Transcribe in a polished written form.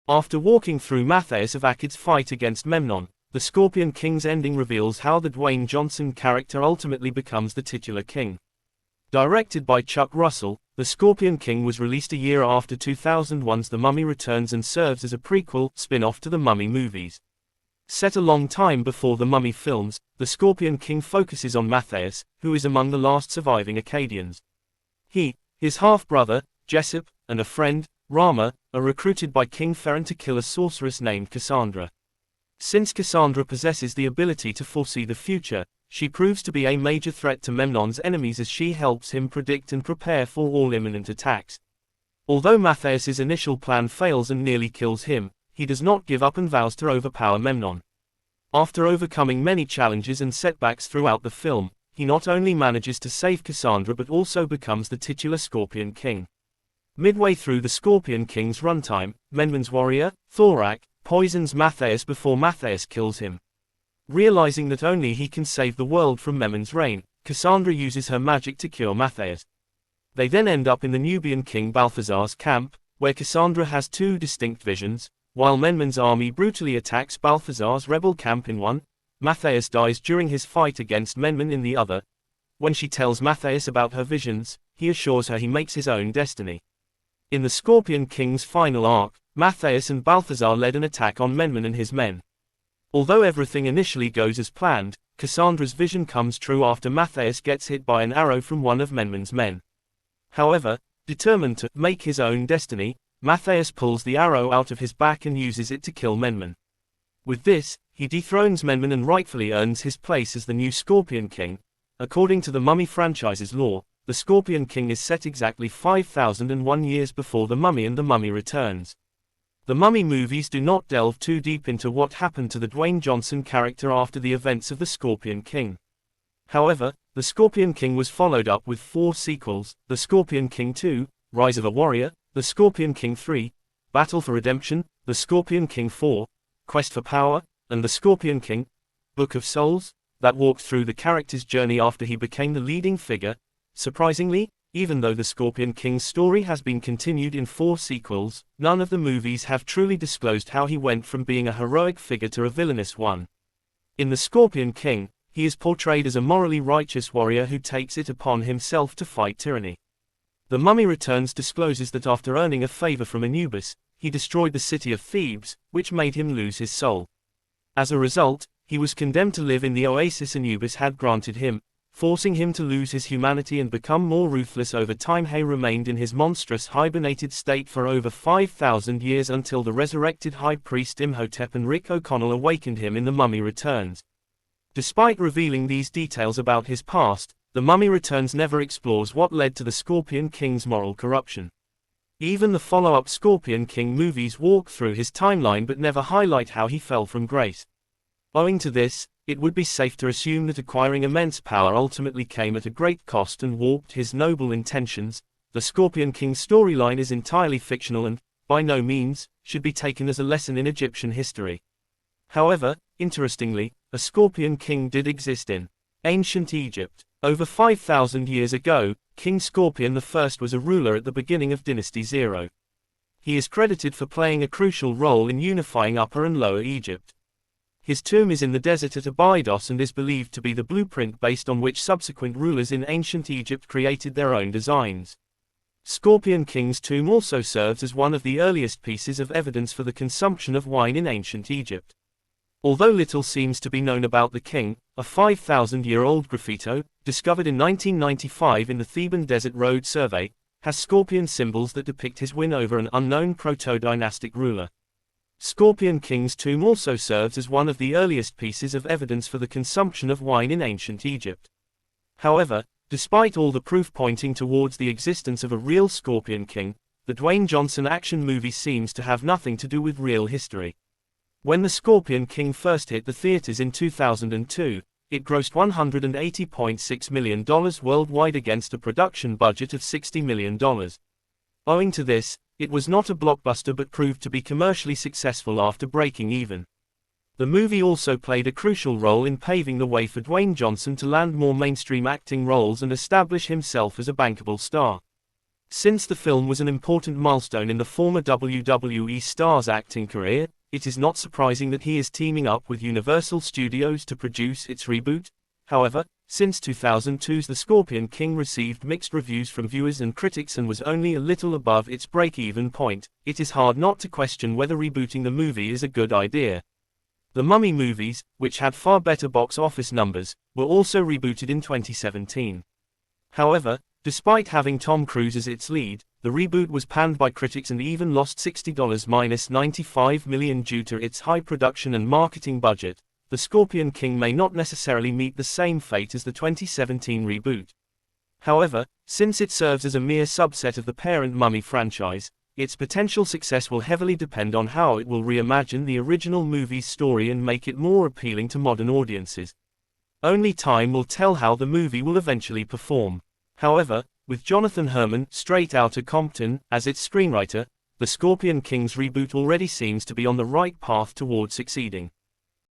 After walking through Matthias of Accid's fight against Memnon, the Scorpion King's ending reveals how the Dwayne Johnson character ultimately becomes the titular king. Directed by Chuck Russell, The Scorpion King was released a year after 2001's The Mummy Returns and serves as a prequel, spin-off to the Mummy movies. Set a long time before the Mummy films, The Scorpion King focuses on Matthias, who is among the last surviving Akkadians. He, his half-brother, Jessup, and a friend, Rama, are recruited by King Ferran to kill a sorceress named Cassandra. Since Cassandra possesses the ability to foresee the future, she proves to be a major threat to Memnon's enemies as she helps him predict and prepare for all imminent attacks. Although Matthias's initial plan fails and nearly kills him, he does not give up and vows to overpower Memnon. After overcoming many challenges and setbacks throughout the film, he not only manages to save Cassandra but also becomes the titular Scorpion King. Midway through the Scorpion King's runtime, Memnon's warrior, Thorak, poisons Matthias before Matthias kills him. Realizing that only he can save the world from Memnon's reign, Cassandra uses her magic to cure Matthias. They then end up in the Nubian king Balthazar's camp, where Cassandra has two distinct visions. While Memnon's army brutally attacks Balthazar's rebel camp in one, Matthias dies during his fight against Memnon in the other. When she tells Matthias about her visions, he assures her he makes his own destiny. In the Scorpion King's final arc, Matthias and Balthazar led an attack on Memnon and his men. Although everything initially goes as planned, Cassandra's vision comes true after Matthias gets hit by an arrow from one of Memnon's men. However, determined to make his own destiny, Matthias pulls the arrow out of his back and uses it to kill Memnon. With this, he dethrones Memnon and rightfully earns his place as the new Scorpion King. According to the Mummy franchise's lore, the Scorpion King is set exactly 5001 years before The Mummy and The Mummy Returns. The Mummy movies do not delve too deep into what happened to the Dwayne Johnson character after the events of The Scorpion King. However, The Scorpion King was followed up with 4 sequels: The Scorpion King 2, Rise of a Warrior, The Scorpion King 3, Battle for Redemption, The Scorpion King 4, Quest for Power, and The Scorpion King, Book of Souls, that walked through the character's journey after he became the leading figure. Surprisingly, even though the Scorpion King's story has been continued in 4 sequels, none of the movies have truly disclosed how he went from being a heroic figure to a villainous one. In The Scorpion King, he is portrayed as a morally righteous warrior who takes it upon himself to fight tyranny. The Mummy Returns discloses that after earning a favor from Anubis, he destroyed the city of Thebes, which made him lose his soul. As a result, he was condemned to live in the oasis Anubis had granted him, forcing him to lose his humanity and become more ruthless over time. He remained in his monstrous hibernated state for over 5,000 years until the resurrected high priest Imhotep and Rick O'Connell awakened him in The Mummy Returns. Despite revealing these details about his past, The Mummy Returns never explores what led to the Scorpion King's moral corruption. Even the follow-up Scorpion King movies walk through his timeline but never highlight how he fell from grace. Owing to this, it would be safe to assume that acquiring immense power ultimately came at a great cost and warped his noble intentions. The Scorpion King's storyline is entirely fictional and, by no means, should be taken as a lesson in Egyptian history. However, interestingly, a Scorpion King did exist in ancient Egypt. Over 5,000 years ago, King Scorpion I was a ruler at the beginning of Dynasty 0. He is credited for playing a crucial role in unifying Upper and Lower Egypt. His tomb is in the desert at Abydos and is believed to be the blueprint based on which subsequent rulers in ancient Egypt created their own designs. Scorpion King's tomb also serves as one of the earliest pieces of evidence for the consumption of wine in ancient Egypt. Although little seems to be known about the king, a 5,000-year-old graffito, discovered in 1995 in the Theban Desert Road Survey, has scorpion symbols that depict his win over an unknown proto-dynastic ruler. Scorpion King's tomb also serves as one of the earliest pieces of evidence for the consumption of wine in ancient Egypt. However, despite all the proof pointing towards the existence of a real Scorpion King, the Dwayne Johnson action movie seems to have nothing to do with real history. When The Scorpion King first hit the theaters in 2002, it grossed $180.6 million worldwide against a production budget of $60 million. Owing to this, it was not a blockbuster but proved to be commercially successful after breaking even. The movie also played a crucial role in paving the way for Dwayne Johnson to land more mainstream acting roles and establish himself as a bankable star. Since the film was an important milestone in the former WWE star's acting career, it is not surprising that he is teaming up with Universal Studios to produce its reboot. However, since 2002's The Scorpion King received mixed reviews from viewers and critics and was only a little above its break-even point, it is hard not to question whether rebooting the movie is a good idea. The Mummy movies, which had far better box office numbers, were also rebooted in 2017. However, despite having Tom Cruise as its lead, the reboot was panned by critics and even lost $60–95 million due to its high production and marketing budget. The Scorpion King may not necessarily meet the same fate as the 2017 reboot. However, since it serves as a mere subset of the parent Mummy franchise, its potential success will heavily depend on how it will reimagine the original movie's story and make it more appealing to modern audiences. Only time will tell how the movie will eventually perform. However, with Jonathan Herman, straight outta Compton, as its screenwriter, The Scorpion King's reboot already seems to be on the right path toward succeeding.